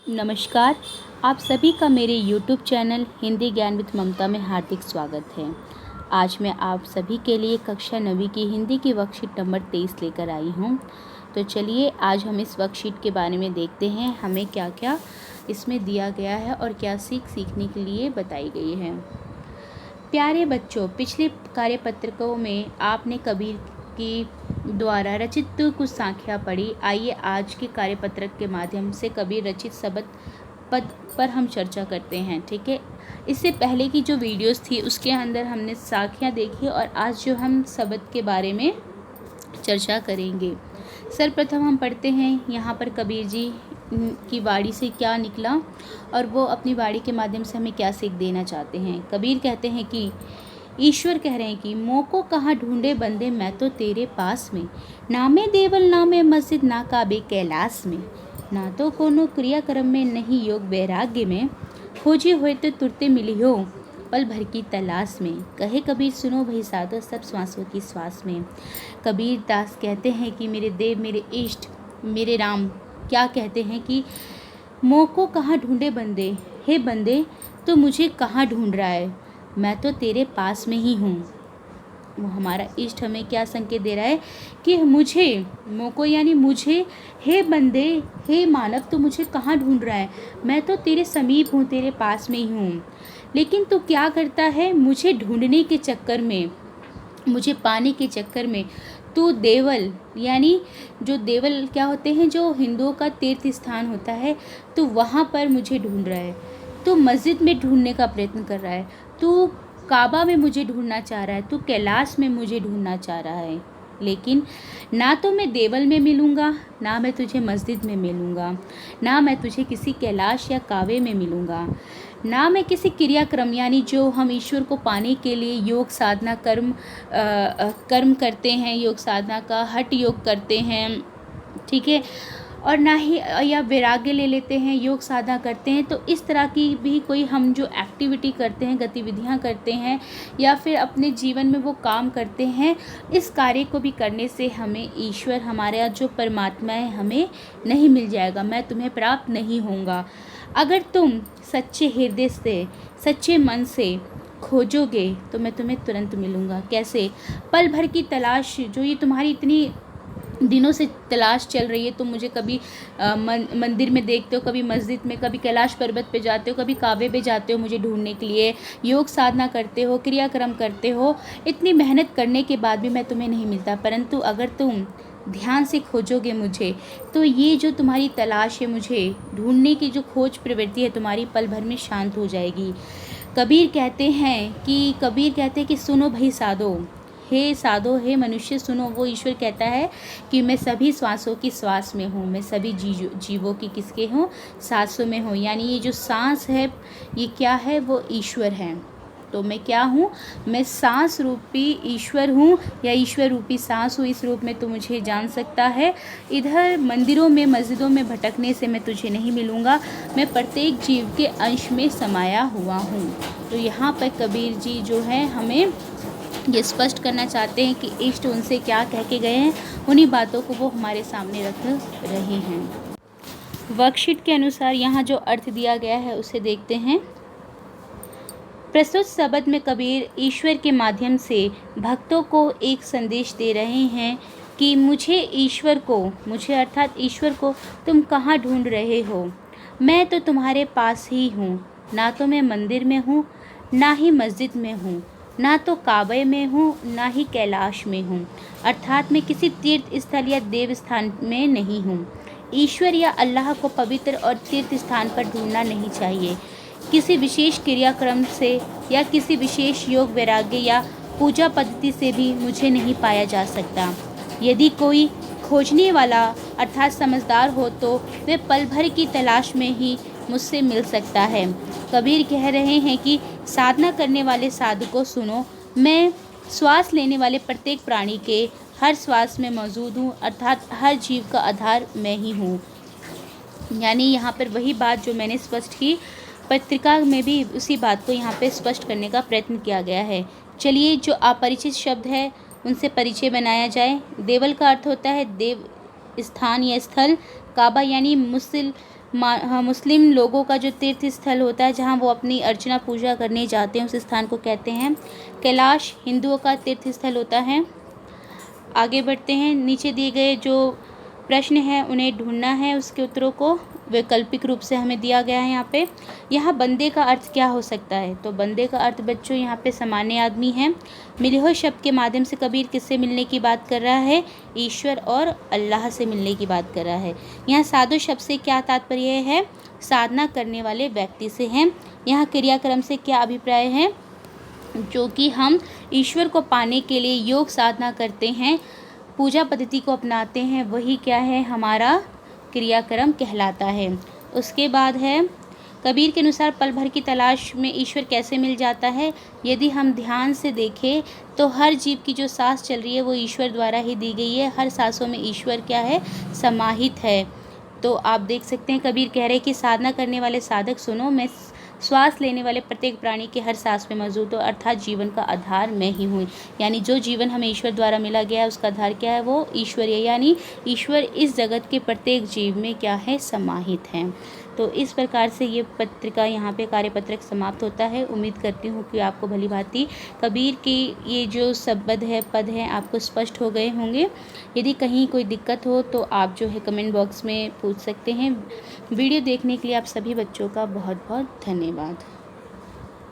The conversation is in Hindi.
नमस्कार। आप सभी का मेरे YouTube चैनल हिंदी ज्ञान विद ममता में हार्दिक स्वागत है। आज मैं आप सभी के लिए कक्षा 9वीं की हिंदी की वर्कशीट नंबर 23 लेकर आई हूँ। तो चलिए आज हम इस वर्कशीट के बारे में देखते हैं, हमें क्या क्या इसमें दिया गया है और क्या सीखने के लिए बताई गई है। प्यारे बच्चों, पिछले कार्यपत्रकों में आपने कबीर की द्वारा रचित कुछ साखियाँ पढ़ी। आइए आज के कार्यपत्रक के माध्यम से कबीर रचित शब्द पद पर हम चर्चा करते हैं। ठीक है, इससे पहले की जो वीडियोस थी उसके अंदर हमने साखियाँ देखी और आज जो हम शब्द के बारे में चर्चा करेंगे। सर्वप्रथम हम पढ़ते हैं यहाँ पर कबीर जी की वाणी से क्या निकला और वो अपनी वाणी के माध्यम से हमें क्या सीख देना चाहते हैं। कबीर कहते हैं कि ईश्वर कह रहे हैं कि मोको कहाँ ढूंढे बंदे, मैं तो तेरे पास में। नामे देवल नामे मस्जिद ना काबे कैलाश में, ना तो कोनो क्रियाक्रम में नहीं योग वैराग्य में। खोजे हुए तो तुरते मिली हो पल भर की तलाश में। कहे कबीर सुनो भई साधो सब श्वासों की श्वास में। कबीर दास कहते हैं कि मेरे देव, मेरे इष्ट, मेरे राम क्या कहते हैं कि मोको कहाँ ढूंढे बंदे, हे बंदे तो मुझे कहाँ ढूंढ रहा है, मैं तो तेरे पास में ही हूँ। वो हमारा इष्ट हमें क्या संकेत दे रहा है कि मुझे, मोको यानी मुझे, हे बंदे, हे मानव तो मुझे कहाँ ढूंढ रहा है, मैं तो तेरे समीप हूँ, तेरे पास में ही हूँ। लेकिन तू क्या करता है, मुझे ढूंढने के चक्कर में, मुझे पाने के चक्कर में तू देवल, यानी जो देवल क्या होते हैं, जो हिंदुओं का तीर्थ स्थान होता है, तो वहाँ पर मुझे ढूंढ रहा है। तू मस्जिद में ढूंढने का प्रयत्न कर रहा है, तू काबा में मुझे ढूंढना चाह रहा है, तू कैलाश में मुझे ढूंढना चाह रहा है। लेकिन ना तो मैं देवल में मिलूँगा, ना मैं तुझे मस्जिद में मिलूँगा, ना मैं तुझे किसी कैलाश या कावे में मिलूँगा, ना मैं किसी क्रियाक्रम यानी जो हम ईश्वर को पाने के लिए योग साधना कर्म करते हैं, योग साधना का हठ योग करते हैं, ठीक है, और ना ही या वैराग्य ले लेते हैं, योग साधना करते हैं। तो इस तरह की भी कोई हम जो एक्टिविटी करते हैं, गतिविधियां करते हैं या फिर अपने जीवन में वो काम करते हैं, इस कार्य को भी करने से हमें ईश्वर, हमारा जो परमात्मा है, हमें नहीं मिल जाएगा, मैं तुम्हें प्राप्त नहीं होऊंगा। अगर तुम सच्चे हृदय से, सच्चे मन से खोजोगे तो मैं तुम्हें तुरंत मिलूँगा। कैसे? पल भर की तलाश, जो ये तुम्हारी इतनी दिनों से तलाश चल रही है, तुम मुझे कभी मंदिर में देखते हो, कभी मस्जिद में, कभी कैलाश पर्वत पे जाते हो, कभी काबे पे जाते हो मुझे ढूंढने के लिए, योग साधना करते हो, क्रियाक्रम करते हो, इतनी मेहनत करने के बाद भी मैं तुम्हें नहीं मिलता। परंतु अगर तुम ध्यान से खोजोगे मुझे, तो ये जो तुम्हारी तलाश है, मुझे ढूंढने की जो खोज प्रवृत्ति है तुम्हारी, पल भर में शांत हो जाएगी। कबीर कहते हैं कि सुनो भाई साधो, हे साधो, हे मनुष्य सुनो। वो ईश्वर कहता है कि मैं सभी श्वासों की श्वास में हूँ, मैं सभी जीवों की किसके हूँ, सांसों में हूँ। यानी ये जो सांस है, ये क्या है, वो ईश्वर है। तो मैं क्या हूँ, मैं सांस रूपी ईश्वर हूँ, या ईश्वर रूपी सांस हूँ। इस रूप में तू मुझे जान सकता है। इधर मंदिरों में, मस्जिदों में भटकने से मैं तुझे नहीं मिलूँगा, मैं प्रत्येक जीव के अंश में समाया हुआ हूँ। तो यहाँ पर कबीर जी जो है हमें ये स्पष्ट करना चाहते हैं कि इष्ट उनसे क्या कह के गए हैं, उन्हीं बातों को वो हमारे सामने रख रहे हैं। वर्कशीट के अनुसार यहाँ जो अर्थ दिया गया है उसे देखते हैं। प्रस्तुत शब्द में कबीर ईश्वर के माध्यम से भक्तों को एक संदेश दे रहे हैं कि मुझे अर्थात ईश्वर को तुम कहाँ ढूंढ रहे हो, मैं तो तुम्हारे पास ही हूँ। ना तो मैं मंदिर में हूँ, ना ही मस्जिद में हूँ, ना तो काबे में हूँ, ना ही कैलाश में हूँ, अर्थात मैं किसी तीर्थ स्थल या देव स्थान में नहीं हूँ। ईश्वर या अल्लाह को पवित्र और तीर्थ स्थान पर ढूंढना नहीं चाहिए। किसी विशेष क्रियाक्रम से या किसी विशेष योग वैराग्य या पूजा पद्धति से भी मुझे नहीं पाया जा सकता। यदि कोई खोजने वाला अर्थात समझदार हो तो वे पल भर की तलाश में ही मुझसे मिल सकता है। कबीर कह रहे हैं कि साधना करने वाले साधकों सुनो, मैं श्वास लेने वाले प्रत्येक प्राणी के हर श्वास में मौजूद हूँ, अर्थात हर जीव का आधार मैं ही हूँ। यानी यहाँ पर वही बात जो मैंने स्पष्ट की, पत्रिका में भी उसी बात को यहाँ पे स्पष्ट करने का प्रयत्न किया गया है। चलिए जो अपरिचित शब्द है उनसे परिचय बनाया जाए। देवल का अर्थ होता है देव स्थान या स्थल। काबा यानी मुस्लिम लोगों का जो तीर्थ स्थल होता है जहाँ वो अपनी अर्चना पूजा करने जाते हैं, उस स्थान को कहते हैं कैलाश। हिंदुओं का तीर्थ स्थल होता है। आगे बढ़ते हैं। नीचे दिए गए जो प्रश्न हैं उन्हें ढूंढना है, उसके उत्तरों को वैकल्पिक रूप से हमें दिया गया है। यहाँ पे बंदे का अर्थ क्या हो सकता है? तो बंदे का अर्थ बच्चों यहाँ पे सामान्य आदमी है। मिले हुए शब्द के माध्यम से कबीर किससे मिलने की बात कर रहा है? ईश्वर और अल्लाह से मिलने की बात कर रहा है। यहाँ साधु शब्द से क्या तात्पर्य है? साधना करने वाले व्यक्ति से है। यहाँ क्रियाक्रम से क्या अभिप्राय है? जो कि हम ईश्वर को पाने के लिए योग साधना करते हैं, पूजा पद्धति को अपनाते हैं, वही क्या है? हमारा क्रियाक्रम कहलाता है। उसके बाद है कबीर के अनुसार पल भर की तलाश में ईश्वर कैसे मिल जाता है? यदि हम ध्यान से देखें तो हर जीव की जो सांस चल रही है वो ईश्वर द्वारा ही दी गई है। हर सांसों में ईश्वर क्या है? समाहित है। तो आप देख सकते हैं कबीर कह रहे हैं कि साधना करने वाले साधक सुनो, मैं श्वास लेने वाले प्रत्येक प्राणी के हर सांस में मौजूद हो, अर्थात जीवन का आधार मैं ही हूँ। यानी जो जीवन हमें ईश्वर द्वारा मिला गया है उसका आधार क्या है? वो ईश्वर है। यानी ईश्वर इस जगत के प्रत्येक जीव में क्या है? समाहित है। तो इस प्रकार से ये पत्रिका यहाँ पे कार्यपत्रक समाप्त होता है। उम्मीद करती हूँ कि आपको भली भांति कबीर की ये जो शब्द है, पद हैं, आपको स्पष्ट हो गए होंगे। यदि कहीं कोई दिक्कत हो तो आप जो है कमेंट बॉक्स में पूछ सकते हैं। वीडियो देखने के लिए आप सभी बच्चों का बहुत बहुत धन्यवाद।